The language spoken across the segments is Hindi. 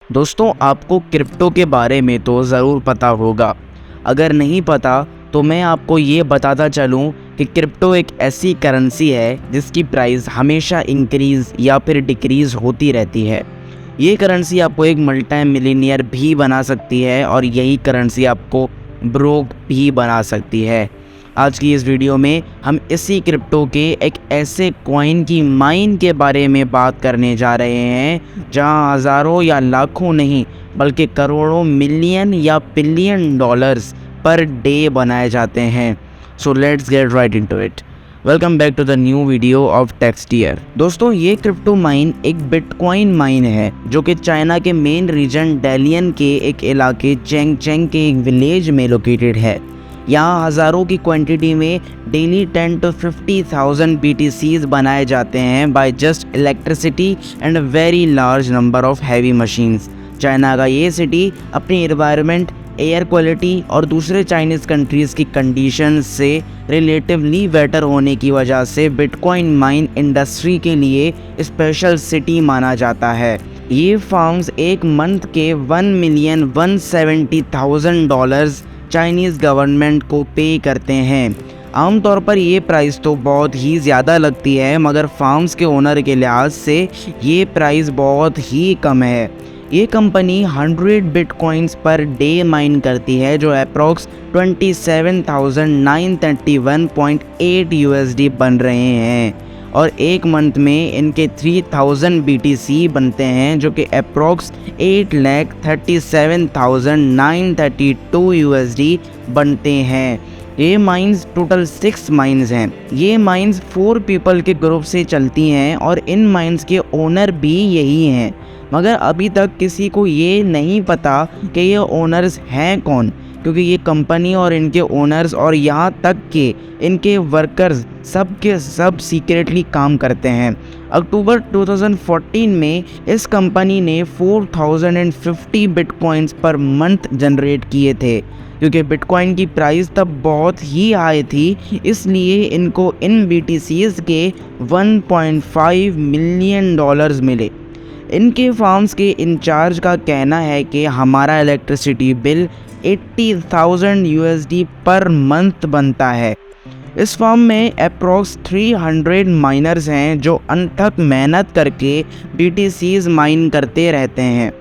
दोस्तों, आपको क्रिप्टो के बारे में तो ज़रूर पता होगा। अगर नहीं पता तो मैं आपको ये बताता चलूँ कि क्रिप्टो एक ऐसी करेंसी है जिसकी प्राइस हमेशा इंक्रीज़ या फिर डिक्रीज़ होती रहती है। ये करेंसी आपको एक मल्टी मिलियनियर भी बना सकती है और यही करेंसी आपको ब्रोक भी बना सकती है। आज की इस वीडियो में हम इसी क्रिप्टो के एक ऐसे कॉइन की माइन के बारे में बात करने जा रहे हैं जहां हज़ारों या लाखों नहीं बल्कि करोड़ों मिलियन या बिलियन डॉलर्स पर डे बनाए जाते हैं। So let's get right into it. Welcome back to the new video of Textier. दोस्तों, ये क्रिप्टो माइन एक बिटकॉइन माइन है जो कि चाइना के मेन रीजन डेलियन के एक इलाके चेंगचेंग के एक विलेज में लोकेटेड है। यहाँ हज़ारों की क्वांटिटी में डेली 10 to 50,000 BTCs बनाए जाते हैं by just electricity and a very large number of heavy machines. China का ये सिटी अपनी एनवायरनमेंट, एयर क्वालिटी और दूसरे चाइनीज़ कंट्रीज़ की कंडीशन से रिलेटिवली बेटर होने की वजह से बिटकॉइन माइन इंडस्ट्री के लिए स्पेशल सिटी माना जाता है। ये फार्म्स एक मंथ के $1,170,000 चाइनीज़ गवर्नमेंट को पे करते हैं। आमतौर पर ये प्राइस तो बहुत ही ज़्यादा लगती है, मगर फार्म्स के ओनर के लिहाज से ये प्राइस बहुत ही कम है। ये company 100 bitcoins per day mine करती है जो अप्रॉक्स 27,931.8 USD बन रहे हैं और एक मंथ में इनके 3000 BTC बनते हैं जो कि अप्रॉक्स 8,37,932 USD बनते हैं। ये माइंस टोटल 6 माइंस हैं। ये माइंस 4 पीपल के ग्रुप से चलती हैं और इन माइंस के ओनर भी यही हैं, मगर अभी तक किसी को ये नहीं पता कि ये ओनर्स हैं कौन, क्योंकि ये कंपनी और इनके ओनर्स और यहाँ तक कि इनके वर्कर्स सब के सब सीक्रेटली काम करते हैं। अक्टूबर 2014 में इस कंपनी ने 4050 बिटकॉइंस पर मंथ जनरेट किए थे। क्योंकि बिटकॉइन की प्राइस तब बहुत ही हाई थी, इसलिए इनको इन BTCs के $1.5 मिलियन मिले। इनके फार्म्स के इंचार्ज का कहना है कि हमारा electricity bill 80,000 USD per month बनता है। इस फार्म में अप्रॉक्स 300 माइनर्स हैं जो अनथक मेहनत करके BTCs माइन करते रहते हैं।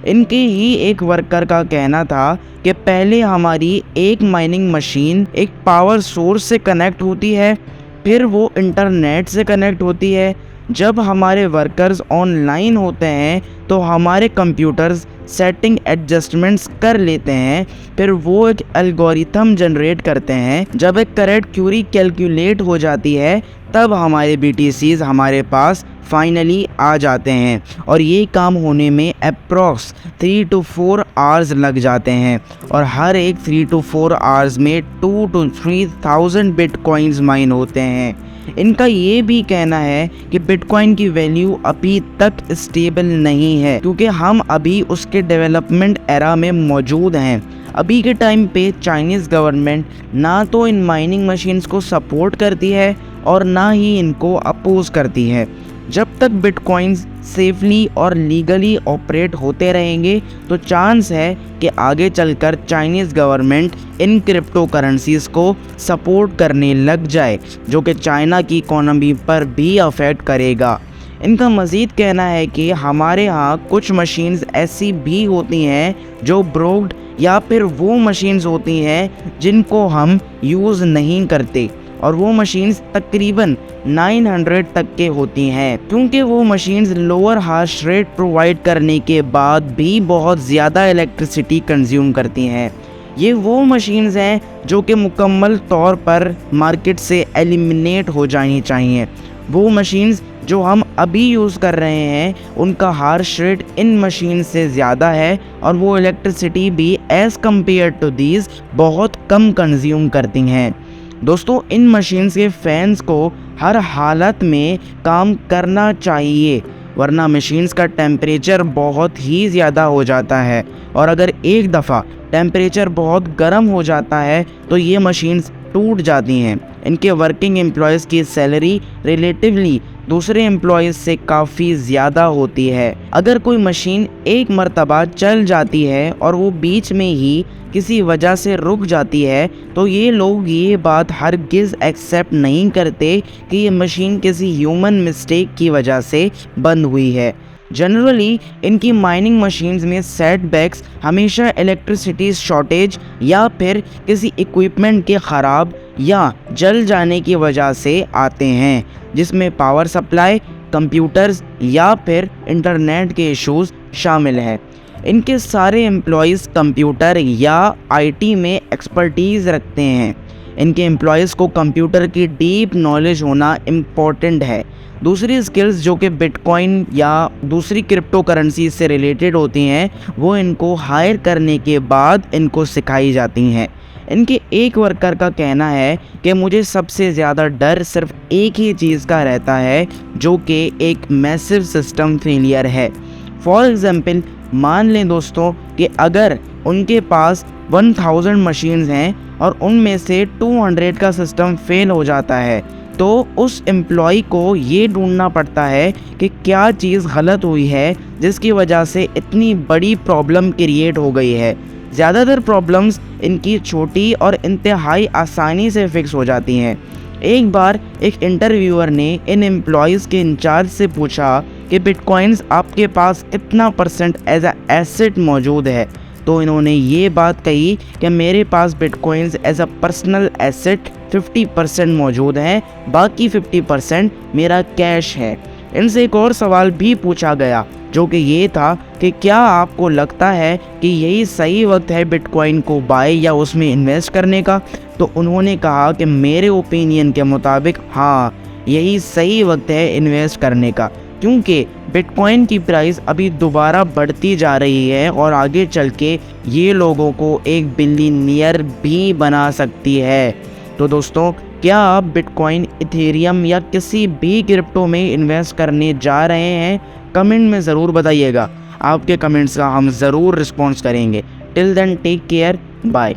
इनके ही एक वर्कर का कहना था कि पहले हमारी एक माइनिंग मशीन एक पावर सोर्स से कनेक्ट होती है, फिर वो इंटरनेट से कनेक्ट होती है। जब हमारे वर्कर्स ऑनलाइन होते हैं तो हमारे कंप्यूटर्स सेटिंग एडजस्टमेंट्स कर लेते हैं, फिर वो एक एल्गोरिथम जनरेट करते हैं। जब एक करेक्ट क्यूरी कैलकुलेट हो जाती है तब हमारे BTCs हमारे पास फाइनली आ जाते हैं और ये काम होने में अप्रॉक्स 3 to 4 आवर्स लग जाते हैं और हर एक 3 to 4 आवर्स में 2 to 3,000 बिटकॉइंस माइन होते हैं। इनका ये भी कहना है कि बिटकॉइन की वैल्यू अभी तक स्टेबल नहीं है क्योंकि हम अभी उसके डेवलपमेंट एरा में मौजूद हैं। अभी के टाइम पे चाइनीज़ गवर्नमेंट ना तो इन माइनिंग मशीन्स को सपोर्ट करती है और ना ही इनको अपोज करती है। जब तक बिटकॉइंस सेफली और लीगली ऑपरेट होते रहेंगे तो चांस है कि आगे चलकर Chinese government in crypto currencies को सपोर्ट करने लग जाए, जो कि चाइना की इकोनॉमी पर भी अफेक्ट करेगा। इनका मज़ीद कहना है कि हमारे यहाँ कुछ मशीन्स ऐसी भी होती हैं जो ब्रोक्ड या फिर वो मशीन्स होती हैं जिनको हम यूज़ नहीं करते और वो मशीन्स तकरीबन 900 तक के होती हैं, क्योंकि वो मशीन्स लोअर हाश रेट प्रोवाइड करने के बाद भी बहुत ज़्यादा इलेक्ट्रिसिटी कंज्यूम करती हैं। ये वो मशीन्स हैं जो कि मुकम्मल तौर पर मार्केट से एलिमिनेट हो जानी चाहिए। वो मशीन्स जो हम अभी यूज़ कर रहे हैं उनका हार्श रेट इन मशीन से ज़्यादा है और वो इलेक्ट्रिसिटी भी एज़ कम्पेयर टू दीज बहुत कम कंज्यूम करती हैं। दोस्तों, इन मशीन्स के फैंस को हर हालत में काम करना चाहिए, वरना मशीन्स का टेम्परेचर बहुत ही ज़्यादा हो जाता है और अगर एक दफ़ा टेम्परेचर बहुत गर्म हो जाता है तो ये मशीन्स टूट जाती हैं। इनके वर्किंग एम्प्लॉयज़ की सैलरी रिलेटिवली दूसरे एम्प्लॉयज़ से काफ़ी ज़्यादा होती है। अगर कोई मशीन एक मर्तबा चल जाती है और वो बीच में ही किसी वजह से रुक जाती है, तो ये लोग ये बात हरगिज़ एक्सेप्ट नहीं करते कि ये मशीन किसी ह्यूमन मिस्टेक की वजह से बंद हुई है। जनरली इनकी माइनिंग मशीन्स में सेटबैक्स हमेशा इलेक्ट्रिसिटी शॉर्टेज या फिर किसी इक्विपमेंट के ख़राब या जल जाने की वजह से आते हैं, जिसमें पावर सप्लाई, कंप्यूटर्स या फिर इंटरनेट के इश्यूज शामिल हैं। इनके सारे एम्प्लॉयज़ कंप्यूटर या आईटी में एक्सपर्टीज़ रखते हैं। इनके एम्प्लॉयज़ को कंप्यूटर की डीप नॉलेज होना इम्पॉर्टेंट है। दूसरी स्किल्स जो कि बिटकॉइन या दूसरी क्रिप्टो करेंसी से रिलेटेड होती हैं, वो इनको हायर करने के बाद इनको सिखाई जाती हैं। इनके एक वर्कर का कहना है कि मुझे सबसे ज़्यादा डर सिर्फ एक ही चीज़ का रहता है, जो कि एक मैसिव सिस्टम फेलियर है। फॉर एग्ज़ाम्पल, मान लें दोस्तों कि अगर उनके पास 1000 मशीन्स हैं और उनमें से 200 का सिस्टम फेल हो जाता है, तो उस एम्प्लॉय को ये ढूंढना पड़ता है कि क्या चीज़ गलत हुई है जिसकी वजह से इतनी बड़ी प्रॉब्लम क्रिएट हो गई है। ज़्यादातर प्रॉब्लम्स इनकी छोटी और इंतहाई आसानी से फिक्स हो जाती हैं। एक बार एक इंटरव्यूअर ने इन एम्प्लॉयज़ के इंचार्ज से पूछा कि बिटकॉइंस आपके पास कितना परसेंट एज अ एसेट मौजूद है, तो इन्होंने ये बात कही कि मेरे पास bitcoins as a personal asset 50% मौजूद है, बाकी 50% मेरा कैश है। इनसे एक और सवाल भी पूछा गया, जो कि ये था कि क्या आपको लगता है कि यही सही वक्त है बिटकॉइन को बाय या उसमें इन्वेस्ट करने का? तो उन्होंने कहा कि मेरे ओपिनियन के मुताबिक हाँ, यही सही वक्त है इन्वेस्ट करने का, क्योंकि बिटकॉइन की प्राइस अभी दोबारा बढ़ती जा रही है और आगे चल के ये लोगों को एक बिलियनियर भी बना सकती है। तो दोस्तों, क्या आप बिटकॉइन, इथेरियम या किसी भी क्रिप्टो में इन्वेस्ट करने जा रहे हैं? कमेंट में ज़रूर बताइएगा। आपके कमेंट्स का हम ज़रूर रिस्पॉन्स करेंगे। Till then take care, bye.